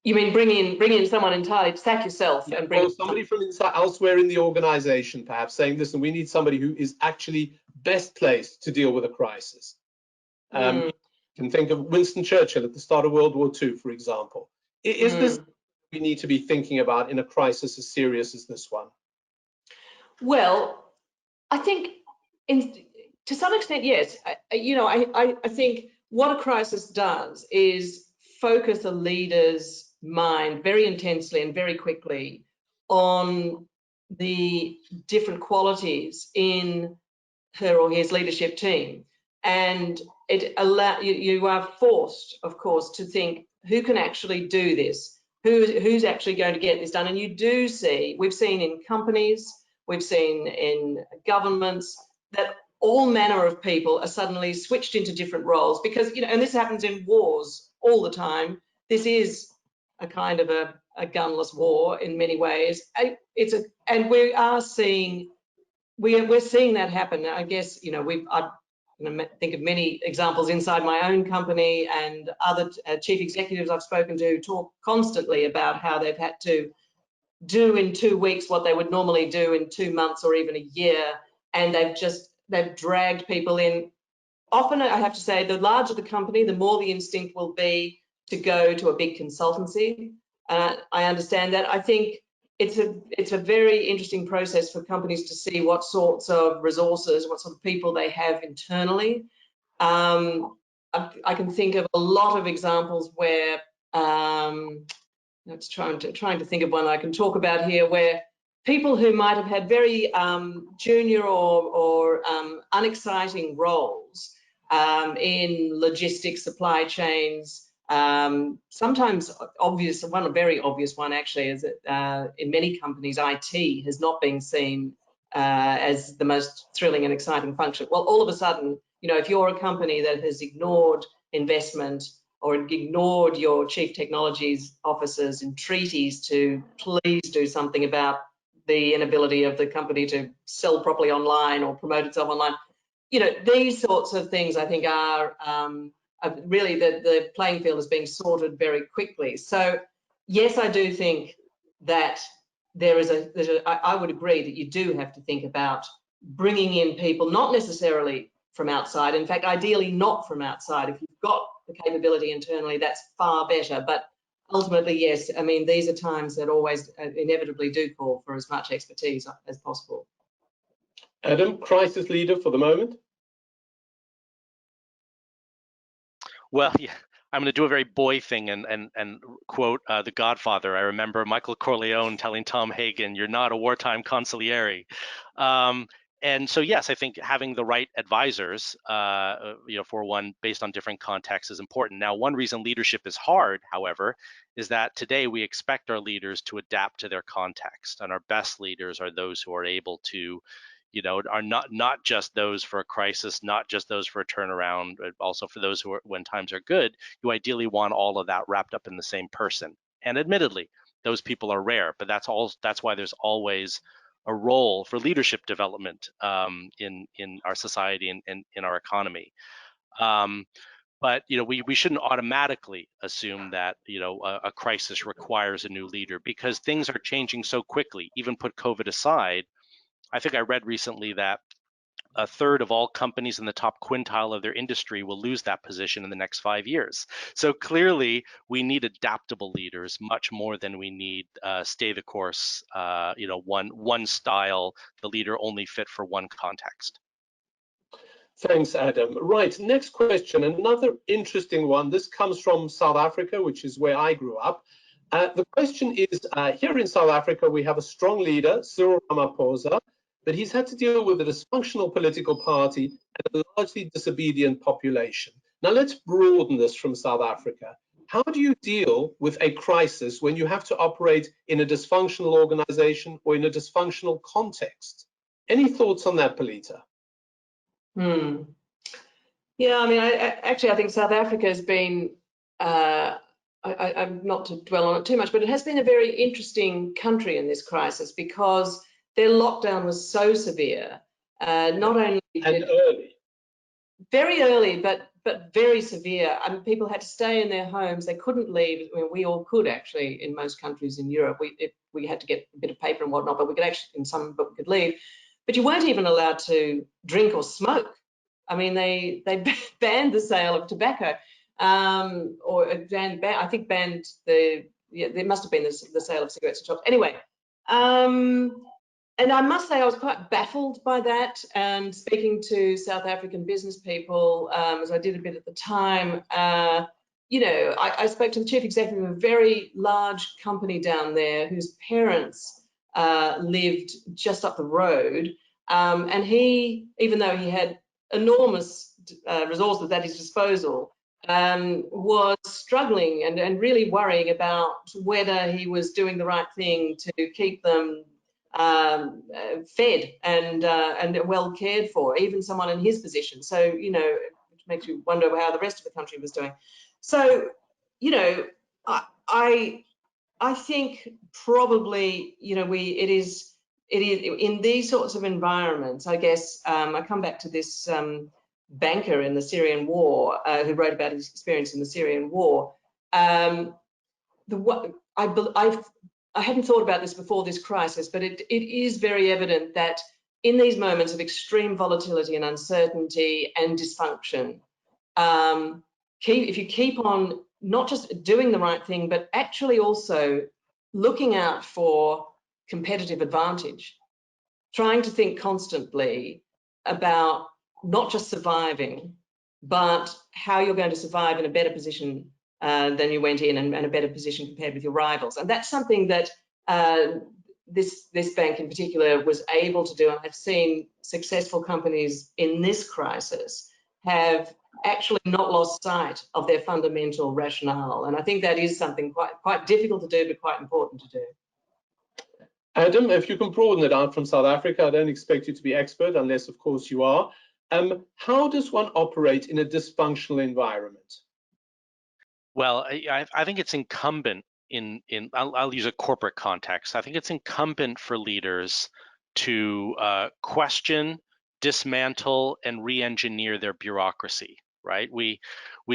You mean bring in someone entirely, sack yourself, yeah, and bring somebody from inside, elsewhere in the organization, perhaps saying, listen, we need somebody who is actually best placed to deal with a crisis. You can think of Winston Churchill at the start of World War II, for example. Is this we need to be thinking about in a crisis as serious as this one? Well, I think to some extent, yes. You know, I think what a crisis does is focus a leader's mind very intensely and very quickly on the different qualities in her or his leadership team. And you are forced, of course, to think who can actually do this, who's actually going to get this done. And you do see, we've seen in companies, we've seen in governments, that all manner of people are suddenly switched into different roles because, and this happens in wars all the time. This is a kind of a gunless war in many ways. And we're seeing that happen. I guess, I think of many examples inside my own company, and other chief executives I've spoken to talk constantly about how they've had to do in 2 weeks what they would normally do in 2 months or even a year, and they've dragged people in. Often, I have to say, the larger the company, the more the instinct will be to go to a big consultancy. I understand that. I think it's a very interesting process for companies to see what sorts of resources, what sort of people they have internally. I can think of a lot of examples where let's trying to think of one I can talk about here, where people who might have had very junior or unexciting roles in logistics, supply chains. Sometimes a very obvious one actually is that in many companies, IT has not been seen as the most thrilling and exciting function. Well, all of a sudden, if you're a company that has ignored investment or ignored your chief technologies officers in treaties to please do something about the inability of the company to sell properly online or promote itself online, these sorts of things I think are really the playing field is being sorted very quickly. So yes, I do think that I would agree that you do have to think about bringing in people, not necessarily from outside. In fact, ideally not from outside. If you've got the capability internally, that's far better. But ultimately, yes, I mean, these are times that always inevitably do call for as much expertise as possible. Adam, crisis leader for the moment? Well, yeah, I'm going to do a very boy thing and quote The Godfather. I remember Michael Corleone telling Tom Hagen, "You're not a wartime consigliere." And so, yes, I think having the right advisors, for one, based on different contexts is important. Now, one reason leadership is hard, however, is that today we expect our leaders to adapt to their context, and our best leaders are those who are able to, are not just those for a crisis, not just those for a turnaround, but also for those who are, when times are good. You ideally want all of that wrapped up in the same person. And admittedly, those people are rare, but that's why there's always a role for leadership development in our society and in our economy. But we shouldn't automatically assume that a crisis requires a new leader, because things are changing so quickly. Even put COVID aside, I think I read recently that a third of all companies in the top quintile of their industry will lose that position in the next 5 years. So clearly, we need adaptable leaders much more than we need stay the course, one style, the leader only fit for one context. Thanks, Adam. Right, next question, another interesting one. This comes from South Africa, which is where I grew up. The question is, here in South Africa, we have a strong leader, Cyril Ramaphosa, but he's had to deal with a dysfunctional political party and a largely disobedient population. Now let's broaden this from South Africa. How do you deal with a crisis when you have to operate in a dysfunctional organization or in a dysfunctional context? Any thoughts on that, Pelita? Yeah, I mean, I think South Africa has been, I'm not to dwell on it too much, but it has been a very interesting country in this crisis because their lockdown was so severe, not only very early, but very severe. I mean, people had to stay in their homes. They couldn't leave. I mean, we all could actually in most countries in Europe. We had to get a bit of paper and whatnot, but we could actually, but we could leave. But you weren't even allowed to drink or smoke. I mean, they banned the sale of tobacco, I think banned there must have been the sale of cigarettes in shops. Anyway. And I must say I was quite baffled by that, and speaking to South African business people, as I did a bit at the time, I spoke to the chief executive of a very large company down there whose parents lived just up the road, And he, even though he had enormous resources at his disposal, was struggling and really worrying about whether he was doing the right thing to keep them fed and well cared for, even someone in his position. So, you know, it makes you wonder how the rest of the country was doing. So, you know, I think probably, you know, it is in these sorts of environments, I guess. I come back to this banker in the Syrian war who wrote about his experience in the Syrian war. I hadn't thought about this before this crisis, but it is very evident that in these moments of extreme volatility and uncertainty and dysfunction, if you keep on not just doing the right thing, but actually also looking out for competitive advantage, trying to think constantly about not just surviving, but how you're going to survive in a better position than you went in, and a better position compared with your rivals. And that's something that this bank in particular was able to do. And I've seen successful companies in this crisis have actually not lost sight of their fundamental rationale. And I think that is something quite difficult to do, but quite important to do. Adam, if you can broaden it out from South Africa, I don't expect you to be expert, unless of course you are. How does one operate in a dysfunctional environment? Well, I think it's incumbent I'll use a corporate context. I think it's incumbent for leaders to question, dismantle, and re-engineer their bureaucracy, right? We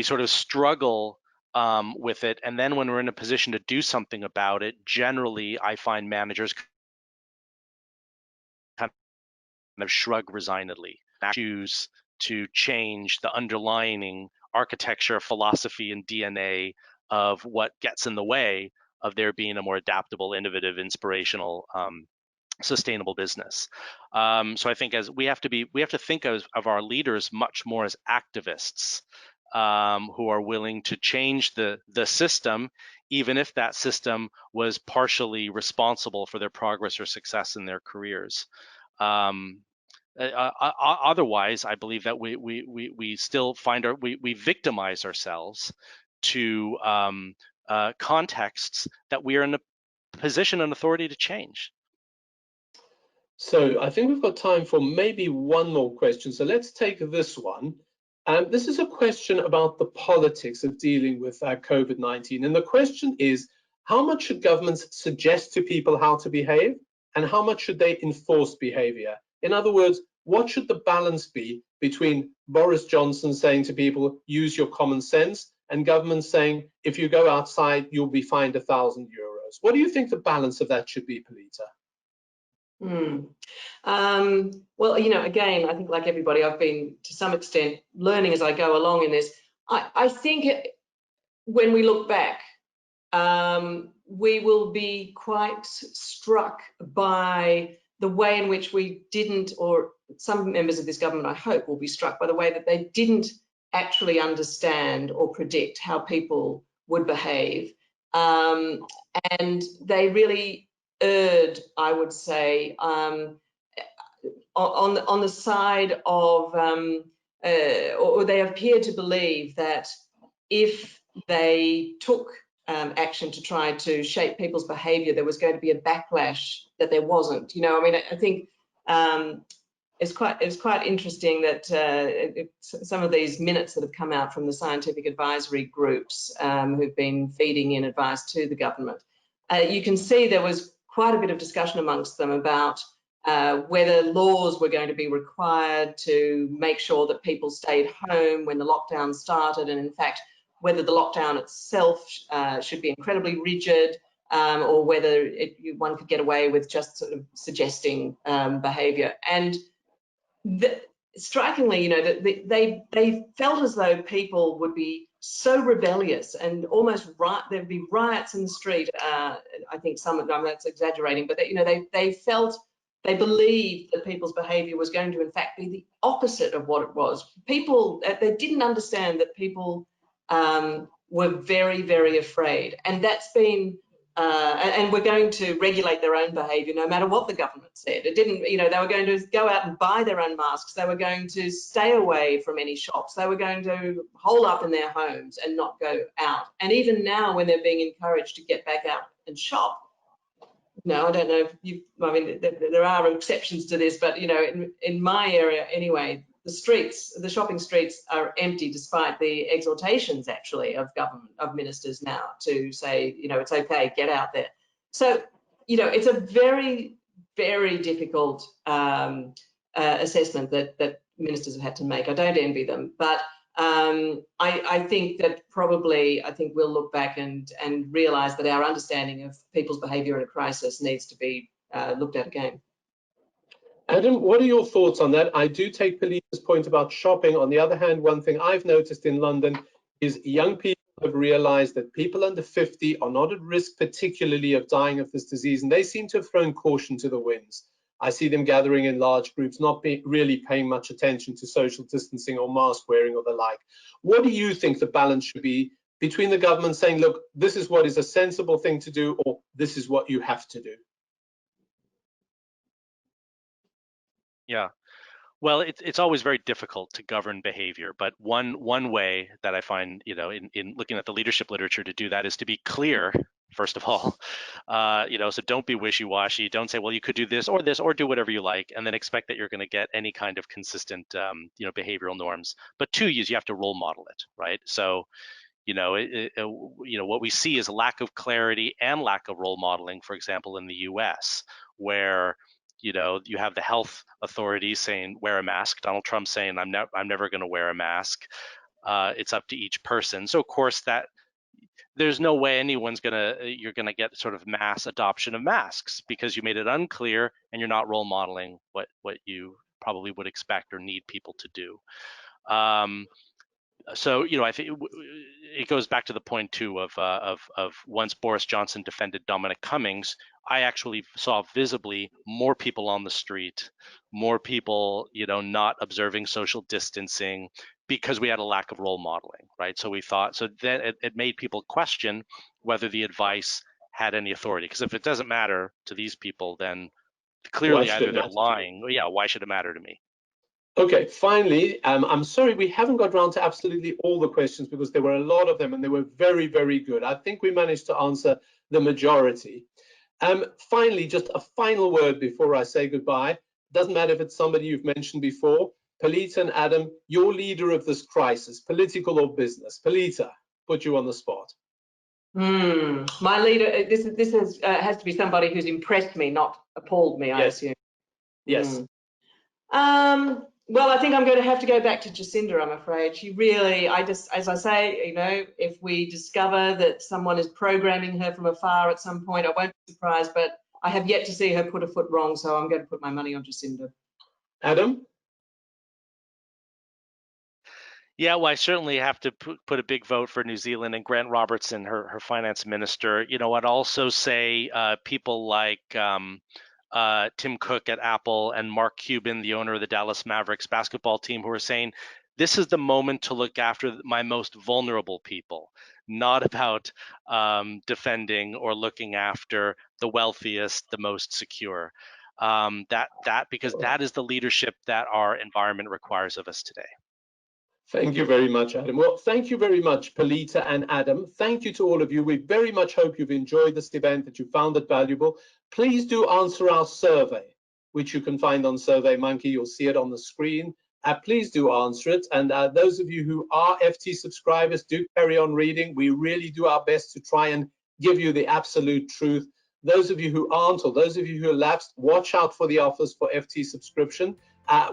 sort of struggle with it, and then when we're in a position to do something about it, generally I find managers kind of shrug resignedly, choose to change the underlying architecture, philosophy, and DNA of what gets in the way of there being a more adaptable, innovative, inspirational, sustainable business. So I think we have to think of our leaders much more as activists who are willing to change the system, even if that system was partially responsible for their progress or success in their careers. Otherwise, I believe that we still find we victimize ourselves to contexts that we are in a position and authority to change. So I think we've got time for maybe one more question. So let's take this one. This is a question about the politics of dealing with COVID-19. And the question is, how much should governments suggest to people how to behave, and how much should they enforce behavior? In other words, what should the balance be between Boris Johnson saying to people, use your common sense, and governments saying, if you go outside, you'll be fined €1,000? What do you think the balance of that should be, Polita? Well, you know, again, I think like everybody, I've been to some extent learning as I go along in this. I think when we look back, we will be quite struck by the way in which we didn't, or some members of this government, I hope, will be struck by the way that they didn't actually understand or predict how people would behave. And they really erred, I would say, on the side of, or they appear to believe that if they took action to try to shape people's behaviour, there was going to be a backlash that there wasn't. You know, I mean, I think it's quite interesting that some of these minutes that have come out from the scientific advisory groups who've been feeding in advice to the government, you can see there was quite a bit of discussion amongst them about whether laws were going to be required to make sure that people stayed home when the lockdown started, and in fact, whether the lockdown itself should be incredibly rigid, or whether one could get away with just sort of suggesting behaviour. And strikingly, you know, they felt as though people would be so rebellious and almost there'd be riots in the street. I think that's exaggerating, but you know, they believed that people's behaviour was going to in fact be the opposite of what it was. People, they didn't understand that people were very, very afraid, and that's been and were going to regulate their own behaviour no matter what the government said. It didn't, they were going to go out and buy their own masks. They were going to stay away from any shops. They were going to hole up in their homes and not go out. And even now, when they're being encouraged to get back out and shop, I don't know if there are exceptions to this, but, in my area anyway, the shopping streets are empty despite the exhortations actually of government, of ministers now to say, it's okay, get out there. So, it's a very, very difficult assessment that ministers have had to make. I don't envy them, but I think that probably, we'll look back and realise that our understanding of people's behaviour in a crisis needs to be looked at again. Adam, what are your thoughts on that? I do take Pelita's point about shopping. On the other hand, one thing I've noticed in London is young people have realized that people under 50 are not at risk particularly of dying of this disease, and they seem to have thrown caution to the winds. I see them gathering in large groups, not really paying much attention to social distancing or mask wearing or the like. What do you think the balance should be between the government saying, look, this is what is a sensible thing to do, or this is what you have to do? Yeah, well, it's always very difficult to govern behavior, but one way that I find, in looking at the leadership literature to do that is to be clear, first of all, so don't be wishy-washy. Don't say, well, you could do this or do whatever you like, and then expect that you're going to get any kind of consistent, behavioral norms. But two, you have to role model it, right? So, what we see is a lack of clarity and lack of role modeling, for example, in the US, where you have the health authorities saying wear a mask. Donald Trump saying I'm never going to wear a mask. It's up to each person. So of course that there's no way you're gonna get sort of mass adoption of masks because you made it unclear and you're not role modeling what you probably would expect or need people to do. So I think it goes back to the point too of once Boris Johnson defended Dominic Cummings, I actually saw visibly more people on the street, more people not observing social distancing because we had a lack of role modeling, right? So we thought then it made people question whether the advice had any authority, because if it doesn't matter to these people, then clearly either they're lying. Yeah, why should it matter to me? Okay, finally, I'm sorry we haven't got around to absolutely all the questions because there were a lot of them and they were very, very good. I think we managed to answer the majority. Finally, just a final word before I say goodbye. Doesn't matter if it's somebody you've mentioned before. Pelita and Adam, you're leader of this crisis, political or business. Pelita, put you on the spot. My leader, this has to be somebody who's impressed me, not appalled me, I assume. Yes. Well, I think I'm going to have to go back to Jacinda, I'm afraid. She really, as I say, if we discover that someone is programming her from afar at some point, I won't be surprised, but I have yet to see her put a foot wrong, so I'm going to put my money on Jacinda. Adam? Yeah, well, I certainly have to put a big vote for New Zealand and Grant Robertson, her finance minister. I'd also say people like Tim Cook at Apple and Mark Cuban, the owner of the Dallas Mavericks basketball team, who are saying, this is the moment to look after my most vulnerable people, not about defending or looking after the wealthiest, the most secure. Because that is the leadership that our environment requires of us today. Thank you very much, Adam. Well, thank you very much, Pelita and Adam. Thank you to all of you. We very much hope you've enjoyed this event, that you found it valuable. Please do answer our survey, which you can find on SurveyMonkey. You'll see it on the screen. Please do answer it. And those of you who are FT subscribers, do carry on reading. We really do our best to try and give you the absolute truth. Those of you who aren't, or those of you who are lapsed, watch out for the offers for FT subscription.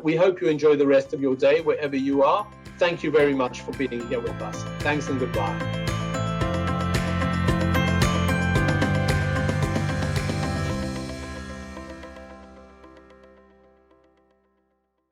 We hope you enjoy the rest of your day wherever you are. Thank you very much for being here with us. Thanks and goodbye.